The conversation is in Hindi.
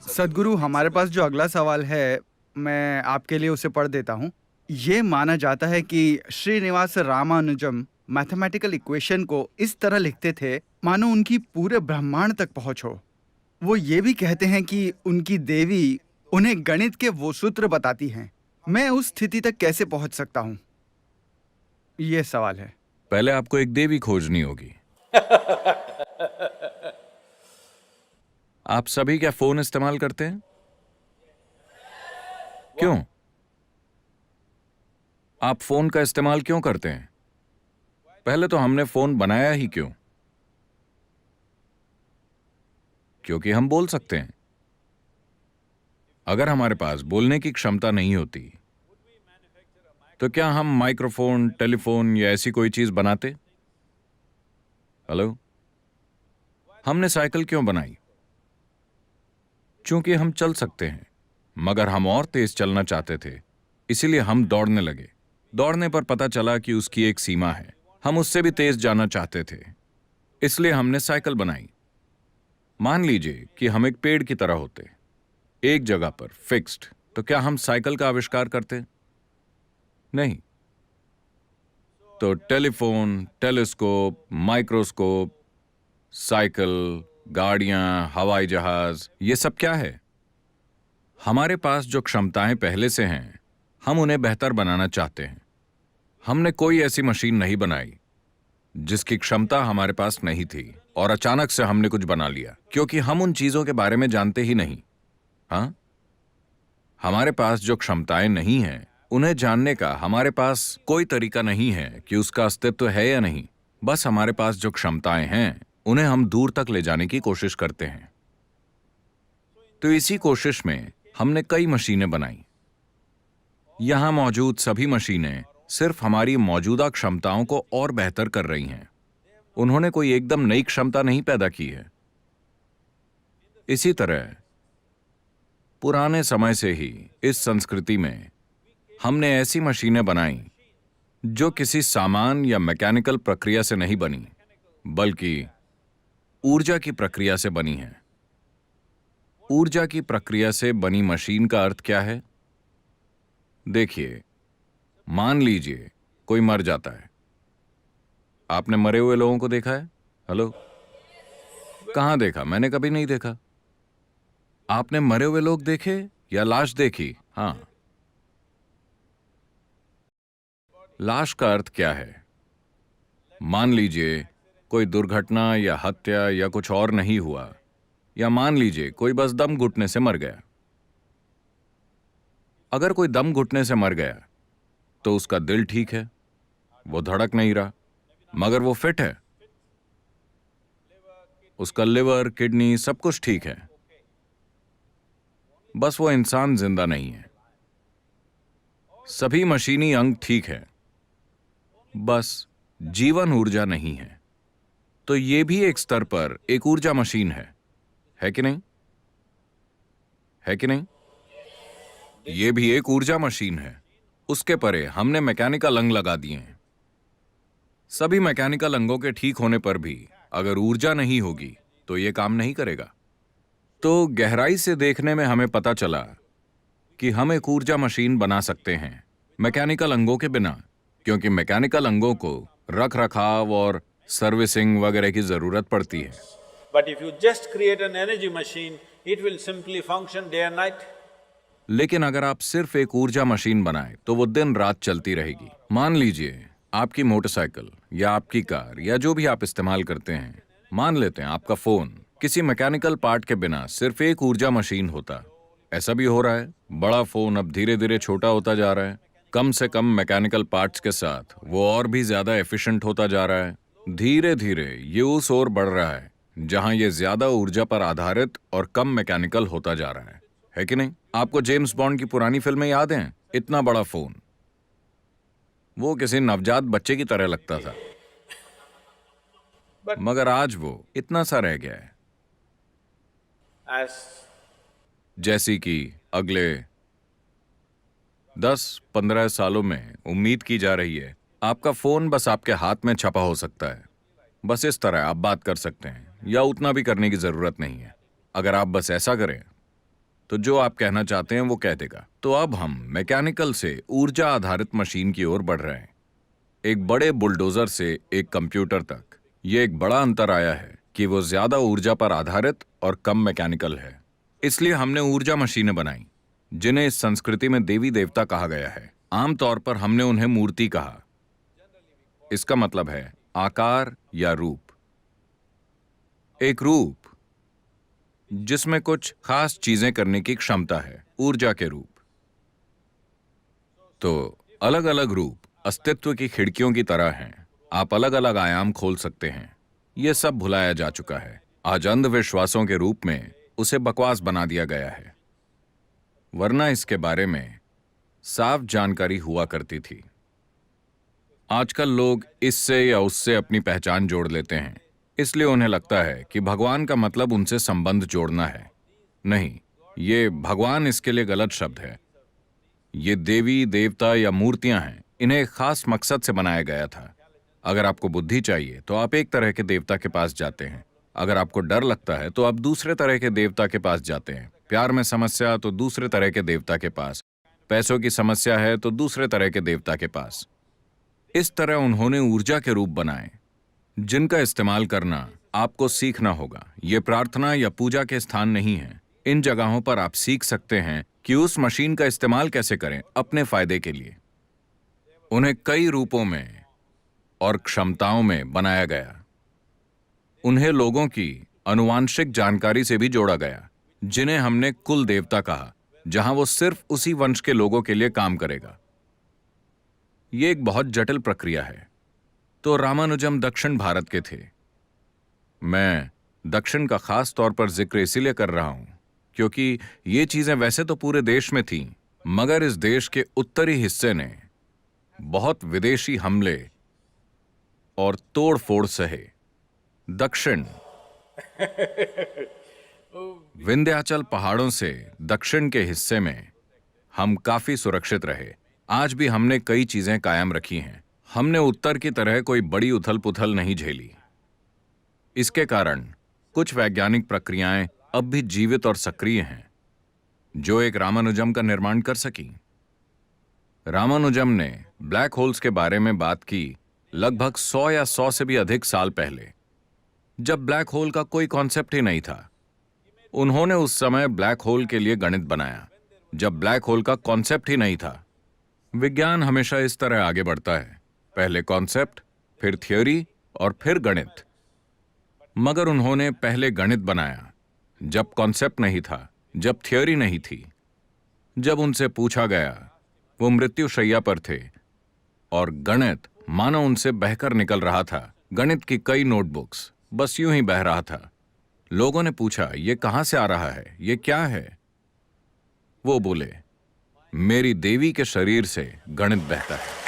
सद्गुरु, हमारे पास जो अगला सवाल है, मैं आपके लिए उसे पढ़ देता हूँ। ये माना जाता है कि श्रीनिवास रामानुजम मैथमेटिकल इक्वेशन को इस तरह लिखते थे, मानो उनकी पूरे ब्रह्मांड तक पहुँच हो। वो ये भी कहते हैं कि उनकी देवी उन्हें गणित के वो सूत्र बताती हैं। मैं उस स्थिति तक कैसे पहुँच सकता हूँ? ये सवाल है। पहले आपको एक देवी खोजनी होगी। आप सभी क्या फोन इस्तेमाल करते हैं? क्यों? आप फोन का इस्तेमाल क्यों करते हैं? पहले तो हमने फोन बनाया ही क्यों? क्योंकि हम बोल सकते हैं। अगर हमारे पास बोलने की क्षमता नहीं होती, तो क्या हम माइक्रोफोन, टेलीफोन या ऐसी कोई चीज बनाते? हेलो? हमने साइकिल क्यों बनाई? क्योंकि हम चल सकते हैं, मगर हम और तेज चलना चाहते थे, इसीलिए हम दौड़ने लगे। दौड़ने पर पता चला कि उसकी एक सीमा है, हम उससे भी तेज जाना चाहते थे, इसलिए हमने साइकिल बनाई। मान लीजिए कि हम एक पेड़ की तरह होते, एक जगह पर फिक्स्ड, तो क्या हम साइकिल का आविष्कार करते? नहीं। तो टेलीफोन, टेलीस्कोप, माइक्रोस्कोप, साइकिल, गाड़ियां, हवाई जहाज, ये सब क्या है? हमारे पास जो क्षमताएं पहले से हैं, हम उन्हें बेहतर बनाना चाहते हैं। हमने कोई ऐसी मशीन नहीं बनाई जिसकी क्षमता हमारे पास नहीं थी और अचानक से हमने कुछ बना लिया, क्योंकि हम उन चीजों के बारे में जानते ही नहीं। हाँ, हमारे पास जो क्षमताएं नहीं हैं, उन्हें जानने का हमारे पास कोई तरीका नहीं है कि उसका अस्तित्व है या नहीं। बस हमारे पास जो क्षमताएं हैं, उन्हें हम दूर तक ले जाने की कोशिश करते हैं। तो इसी कोशिश में हमने कई मशीनें बनाई। यहां मौजूद सभी मशीनें सिर्फ हमारी मौजूदा क्षमताओं को और बेहतर कर रही हैं। उन्होंने कोई एकदम नई क्षमता नहीं पैदा की है। इसी तरह पुराने समय से ही इस संस्कृति में हमने ऐसी मशीनें बनाई जो किसी सामान या मैकेनिकल प्रक्रिया से नहीं बनी, बल्कि ऊर्जा की प्रक्रिया से बनी हैं। ऊर्जा की प्रक्रिया से बनी मशीन का अर्थ क्या है? देखिए, मान लीजिए कोई मर जाता है। आपने मरे हुए लोगों को देखा है? हेलो? कहां देखा? मैंने कभी नहीं देखा। आपने मरे हुए लोग देखे या लाश देखी? हां। लाश का अर्थ क्या है? मान लीजिए कोई दुर्घटना या हत्या या कुछ और नहीं हुआ, या मान लीजिए कोई बस दम घुटने से मर गया। अगर कोई दम घुटने से मर गया तो उसका दिल ठीक है, वो धड़क नहीं रहा, मगर वो फिट है। उसका लिवर, किडनी, सब कुछ ठीक है, बस वो इंसान जिंदा नहीं है। सभी मशीनी अंग ठीक है, बस जीवन ऊर्जा नहीं है। तो ये भी एक स्तर पर एक ऊर्जा मशीन है कि नहीं? है कि नहीं? ये भी एक ऊर्जा मशीन है। उसके परे हमने मैकेनिकल अंग लगा दिए हैं। सभी मैकेनिकल अंगों के ठीक होने पर भी अगर ऊर्जा नहीं होगी तो ये काम नहीं करेगा। तो गहराई से देखने में हमें पता चला कि हम एक ऊर्जा मशीन बना सकते हैं मैकेनिकल अंगों के बिना, क्योंकि मैकेनिकल अंगों को रख रखाव और सर्विसिंग वगैरह की जरूरत पड़ती है। But if you just create an energy machine, it will simply function day and night. लेकिन अगर आप सिर्फ एक ऊर्जा मशीन बनाए तो वो दिन रात चलती रहेगी। मान लीजिए आपकी मोटरसाइकिल या आपकी कार या जो भी आप इस्तेमाल करते हैं, मान लेते हैं आपका फोन, किसी मैकेनिकल पार्ट के बिना सिर्फ एक ऊर्जा मशीन होता। ऐसा भी हो रहा है, बड़ा फोन अब धीरे धीरे छोटा होता जा रहा है। कम से कम मैकेनिकल पार्ट्स के साथ वो और भी ज्यादा एफिशिएंट होता जा रहा है। धीरे धीरे ये उस ओर बढ़ रहा है जहां ये ज्यादा ऊर्जा पर आधारित और कम मैकेनिकल होता जा रहा है कि नहीं? आपको जेम्स बॉन्ड की पुरानी फिल्में याद हैं? इतना बड़ा फोन, वो किसी नवजात बच्चे की तरह लगता था, मगर आज वो इतना सा रह गया है। As जैसी कि अगले 10-15 सालों में उम्मीद की जा रही है आपका फोन बस आपके हाथ में छपा हो सकता है। बस इस तरह आप बात कर सकते हैं, या उतना भी करने की जरूरत नहीं है। अगर आप बस ऐसा करें तो जो आप कहना चाहते हैं वो कह देगा। तो अब हम मैकेनिकल से ऊर्जा आधारित मशीन की ओर बढ़ रहे हैं, एक बड़े बुलडोजर से एक कंप्यूटर तक। ये एक बड़ा अंतर आया है कि वो ज्यादा ऊर्जा पर आधारित और कम मैकेनिकल है। इसलिए हमने ऊर्जा मशीनें बनाई जिन्हें इस संस्कृति में देवी देवता कहा गया है। आमतौर पर हमने उन्हें मूर्ति कहा। इसका मतलब है आकार या रूप, एक रूप जिसमें कुछ खास चीजें करने की क्षमता है, ऊर्जा के रूप। तो अलग अलग रूप अस्तित्व की खिड़कियों की तरह हैं। आप अलग अलग आयाम खोल सकते हैं। यह सब भुलाया जा चुका है। आज अंधविश्वासों के रूप में उसे बकवास बना दिया गया है, वरना इसके बारे में साफ जानकारी हुआ करती थी। आजकल लोग इससे या उससे अपनी पहचान जोड़ लेते हैं, इसलिए उन्हें लगता है कि भगवान का मतलब उनसे संबंध जोड़ना है। नहीं, ये भगवान इसके लिए गलत शब्द है। ये देवी देवता या मूर्तियां हैं। इन्हें एक खास मकसद से बनाया गया था। अगर आपको बुद्धि चाहिए तो आप एक तरह के देवता के पास जाते हैं। अगर आपको डर लगता है तो आप दूसरे तरह के देवता के पास जाते हैं। प्यार में समस्या तो दूसरे तरह के देवता के पास। पैसों की समस्या है तो दूसरे तरह के देवता के पास। इस तरह उन्होंने ऊर्जा के रूप बनाए जिनका इस्तेमाल करना आपको सीखना होगा। ये प्रार्थना या पूजा के स्थान नहीं है। इन जगहों पर आप सीख सकते हैं कि उस मशीन का इस्तेमाल कैसे करें अपने फायदे के लिए। उन्हें कई रूपों में और क्षमताओं में बनाया गया। उन्हें लोगों की आनुवांशिक जानकारी से भी जोड़ा गया, जिन्हें हमने कुल देवता कहा, जहां वो सिर्फ उसी वंश के लोगों के लिए काम करेगा। यह एक बहुत जटिल प्रक्रिया है। तो रामानुजम दक्षिण भारत के थे। मैं दक्षिण का खास तौर पर जिक्र इसीलिए कर रहा हूं क्योंकि ये चीजें वैसे तो पूरे देश में थीं, मगर इस देश के उत्तरी हिस्से ने बहुत विदेशी हमले और तोड़फोड़ सहे। दक्षिण विंध्याचल पहाड़ों से दक्षिण के हिस्से में हम काफी सुरक्षित रहे। आज भी हमने कई चीजें कायम रखी हैं। हमने उत्तर की तरह कोई बड़ी उथल पुथल नहीं झेली। इसके कारण कुछ वैज्ञानिक प्रक्रियाएं अब भी जीवित और सक्रिय हैं जो एक रामानुजम का निर्माण कर सकी। रामानुजम ने ब्लैक होल्स के बारे में बात की लगभग 100 या 100 से भी अधिक साल पहले, जब ब्लैक होल का कोई कॉन्सेप्ट ही नहीं था। उन्होंने उस समय ब्लैक होल के लिए गणित बनाया जब ब्लैक होल का कॉन्सेप्ट ही नहीं था। विज्ञान हमेशा इस तरह आगे बढ़ता है, पहले कॉन्सेप्ट, फिर थ्योरी और फिर गणित। मगर उन्होंने पहले गणित बनाया जब कॉन्सेप्ट नहीं था, जब थ्योरी नहीं थी। जब उनसे पूछा गया, वो मृत्युशैया पर थे और गणित मानो उनसे बहकर निकल रहा था। गणित की कई नोटबुक्स बस यूं ही बह रहा था। लोगों ने पूछा, ये कहां से आ रहा है, ये क्या है? वो बोले, मेरी देवी के शरीर से गणित बहता है।